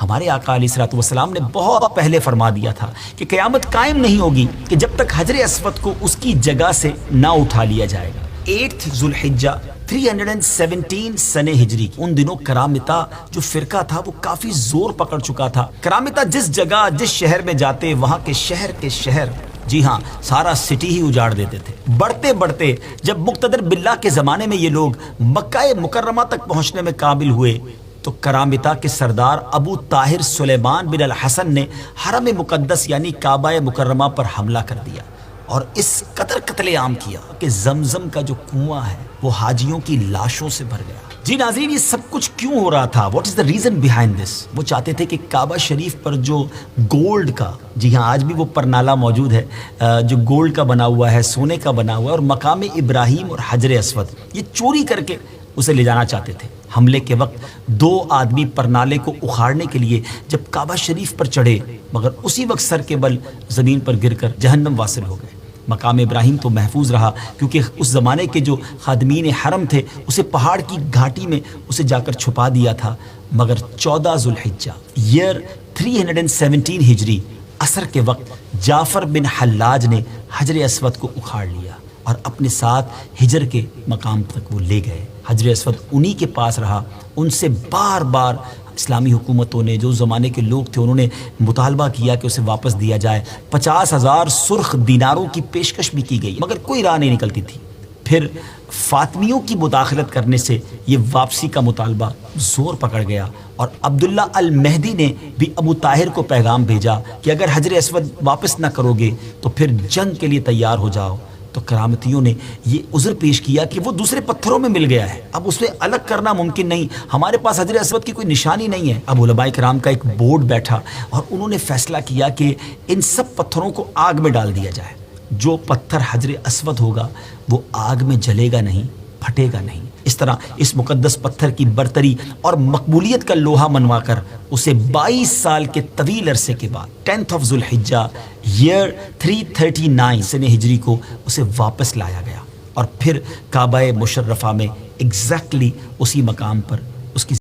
ہمارے آقا علیہ الصلوۃ والسلام نے بہت پہلے فرما دیا تھا کہ قیامت قائم نہیں ہوگی کہ جب تک حجر اسود کو اس کی جگہ سے نہ اٹھا لیا جائے گا۔ 8 ذو الحجہ 317 سنہ ہجری کی ان دنوں کرامتہ جو فرقہ تھا وہ کافی زور پکڑ چکا تھا۔ کرامتہ جس جگہ جس شہر میں جاتے وہاں کے شہر جی ہاں سارا سٹی ہی اجاڑ دیتے تھے۔ بڑھتے بڑھتے جب مقتدر باللہ کے زمانے میں یہ لوگ مکہ مکرمہ تک پہنچنے میں قابل ہوئے تو کرامتہ کے سردار ابو طاہر سلیمان بن الحسن نے حرم مقدس یعنی کعبہ مکرمہ پر حملہ کر دیا اور اس قدر قتل عام کیا کہ زمزم کا جو کنواں ہے وہ حاجیوں کی لاشوں سے بھر گیا۔ جی ناظرین، یہ سب کچھ کیوں ہو رہا تھا؟ What is the reason behind this? وہ چاہتے تھے کہ کعبہ شریف پر جو گولڈ کا، جی ہاں آج بھی وہ پرنالہ موجود ہے جو گولڈ کا بنا ہوا ہے، سونے کا بنا ہوا ہے، اور مقام ابراہیم اور حجر اسود یہ چوری کر کے اسے لے جانا چاہتے تھے۔ حملے کے وقت 2 آدمی پرنالے کو اکھاڑنے کے لیے جب کعبہ شریف پر چڑھے مگر اسی وقت سر کے بل زمین پر گر کر جہنم واصل ہو گئے۔ مقام ابراہیم تو محفوظ رہا کیونکہ اس زمانے کے جو خادمین حرم تھے اسے پہاڑ کی گھاٹی میں اسے جا کر چھپا دیا تھا، مگر 14 ذو الحجہ ایئر 317 ہجری عصر کے وقت جعفر بن حلاج نے حجر اسود کو اکھاڑ لیا اور اپنے ساتھ ہجر کے مقام تک وہ لے گئے۔ حجر اسود انہی کے پاس رہا۔ ان سے بار بار اسلامی حکومتوں نے، جو زمانے کے لوگ تھے، انہوں نے مطالبہ کیا کہ اسے واپس دیا جائے۔ 50,000 سرخ دیناروں کی پیشکش بھی کی گئی مگر کوئی راہ نہیں نکلتی تھی۔ پھر فاطمیوں کی مداخلت کرنے سے یہ واپسی کا مطالبہ زور پکڑ گیا اور عبداللہ المہدی نے بھی ابو طاہر کو پیغام بھیجا کہ اگر حجر اسود واپس نہ کرو گے تو پھر جنگ کے لیے تیار ہو جاؤ۔ تو کرامتیوں نے یہ عذر پیش کیا کہ وہ دوسرے پتھروں میں مل گیا ہے، اب اسے الگ کرنا ممکن نہیں، ہمارے پاس حجر اسود کی کوئی نشانی نہیں ہے۔ اب علماء کرام کا ایک بورڈ بیٹھا اور انہوں نے فیصلہ کیا کہ ان سب پتھروں کو آگ میں ڈال دیا جائے۔ جو پتھر حجر اسود ہوگا وہ آگ میں جلے گا نہیں، پھٹے گا نہیں۔ اس طرح اس مقدس پتھر کی برتری اور مقبولیت کا لوہا منوا کر اسے 22 سال کے طویل عرصے کے بعد 10 ذو الحجہ ایئر 339 سنہ ہجری کو اسے واپس لایا گیا اور پھر کعبہ مشرفہ میں ایگزیکٹلی اسی مقام پر اس کی